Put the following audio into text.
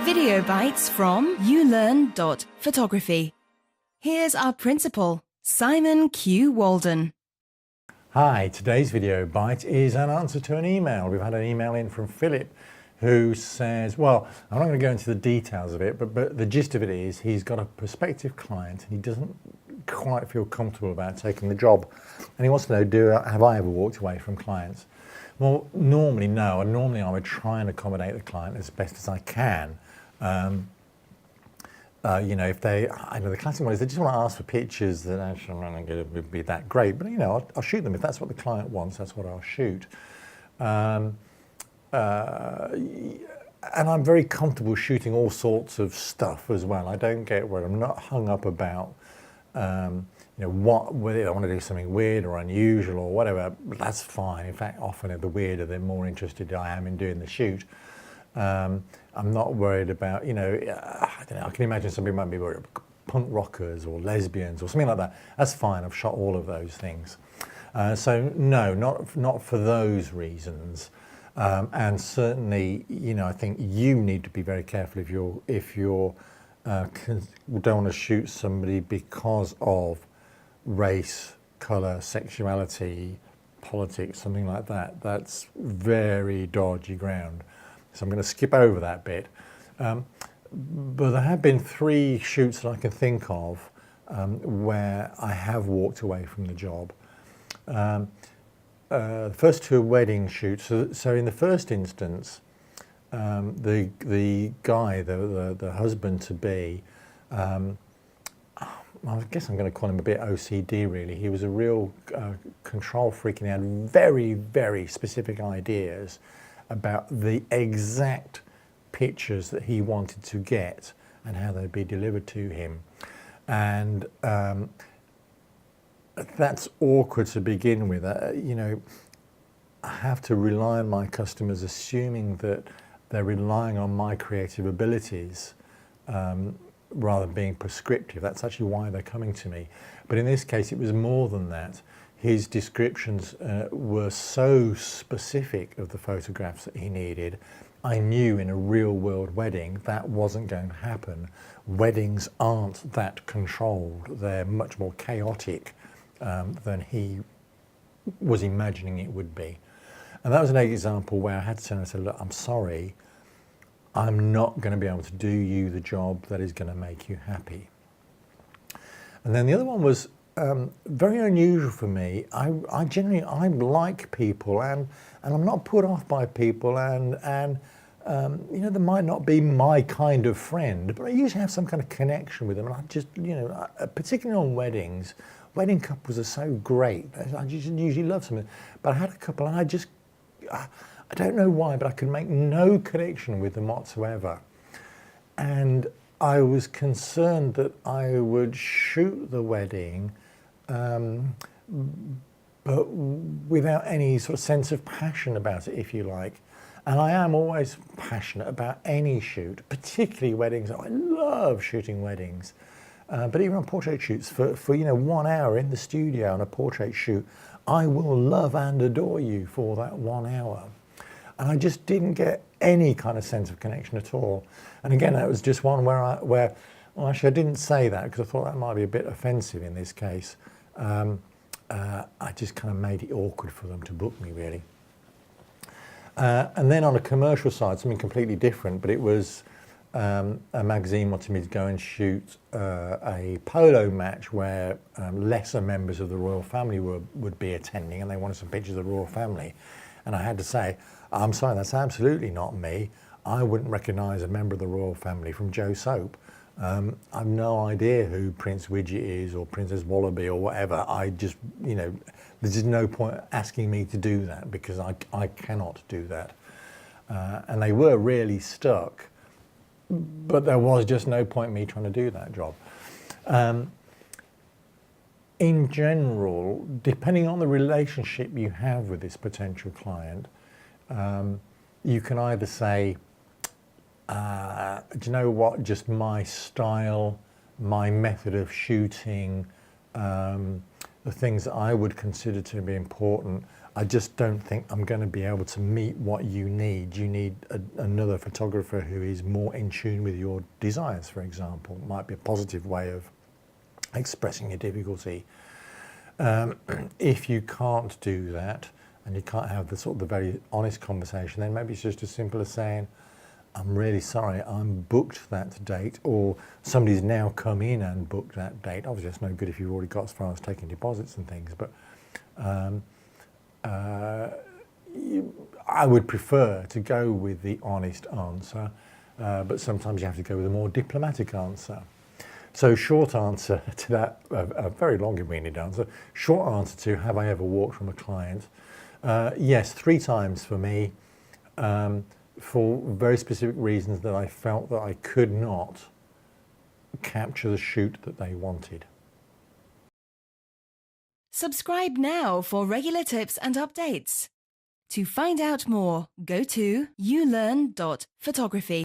Video bites from ulearn.photography. Here's our principal, Simon Q. Walden. Hi, today's video bite is an answer to an email. We've had an email in from Philip who says, well, I'm not going to go into the details of it, but the gist of it is he's got a prospective client and he doesn't quite feel comfortable about taking the job. And he wants to know, have I ever walked away from clients? Well, normally no, and normally I would try and accommodate the client as best as I can. If the classic one is they just want to ask for pictures that actually are not going to be that great, but I'll shoot them if that's what the client wants. That's what I'll shoot, and I'm very comfortable shooting all sorts of stuff as well. I don't get where I'm not hung up about whether I want to do something weird or unusual or whatever. That's fine. In fact, often the weirder, the more interested I am in doing the shoot. I'm not worried about, I don't know, I can imagine somebody might be worried about punk rockers or lesbians or something like that. That's fine, I've shot all of those things. So no, not for those reasons. And certainly, I think you need to be very careful if you don't want to shoot somebody because of race, colour, sexuality, politics, something like that. That's very dodgy ground. So I'm going to skip over that bit. But there have been 3 shoots that I can think of where I have walked away from the job. The first 2 are wedding shoots. So in the first instance, the guy, the husband-to-be, I guess I'm going to call him a bit OCD really. He was a real control freak and he had very, very specific ideas about the exact pictures that he wanted to get and how they'd be delivered to him. And that's awkward to begin with. I have to rely on my customers assuming that they're relying on my creative abilities rather than being prescriptive. That's actually why they're coming to me. But in this case, it was more than that. His descriptions were so specific of the photographs that he needed. I knew in a real world wedding that wasn't going to happen. Weddings aren't that controlled. They're much more chaotic than he was imagining it would be. And that was an example where I had to turn and say, look, I'm sorry, I'm not going to be able to do you the job that is going to make you happy. And then the other one was very unusual for me. I like people and I'm not put off by people and they might not be my kind of friend, but I usually have some kind of connection with them. And I just, particularly on weddings, wedding couples are so great. I just usually love something. But I had a couple and I don't know why, but I could make no connection with them whatsoever. And I was concerned that I would shoot the wedding but without any sort of sense of passion about it, if you like. And I am always passionate about any shoot, particularly weddings. I love shooting weddings. But even on portrait shoots, for 1 hour in the studio on a portrait shoot, I will love and adore you for that 1 hour. And I just didn't get any kind of sense of connection at all. And again, that was just one where well, actually I didn't say that because I thought that might be a bit offensive in this case. I just kind of made it awkward for them to book me, really. And then on a commercial side, something completely different, but it was a magazine wanted me to go and shoot a polo match where lesser members of the royal family would be attending, and they wanted some pictures of the royal family. And I had to say, I'm sorry, that's absolutely not me. I wouldn't recognise a member of the royal family from Joe Soap. I've no idea who Prince Widget is or Princess Wallaby or whatever. I just, there's just no point asking me to do that because I cannot do that. And they were really stuck, but there was just no point me trying to do that job. In general, depending on the relationship you have with this potential client, you can either say, do you know what, just my style, my method of shooting, the things that I would consider to be important, I just don't think I'm going to be able to meet what you need. You need another photographer who is more in tune with your desires, for example. It might be a positive way of expressing a difficulty. If you can't do that, and you can't have the sort of the very honest conversation, then maybe it's just as simple as saying, I'm really sorry, I'm booked that date, or somebody's now come in and booked that date. Obviously, it's no good if you've already got as far as taking deposits and things, but I would prefer to go with the honest answer, but sometimes you have to go with a more diplomatic answer. So short answer to that, a very long-winded answer, short answer to have I ever walked from a client? Yes, 3 times for me, for very specific reasons that I felt that I could not capture the shoot that they wanted. Subscribe now for regular tips and updates. To find out more, go to ulearn.photography.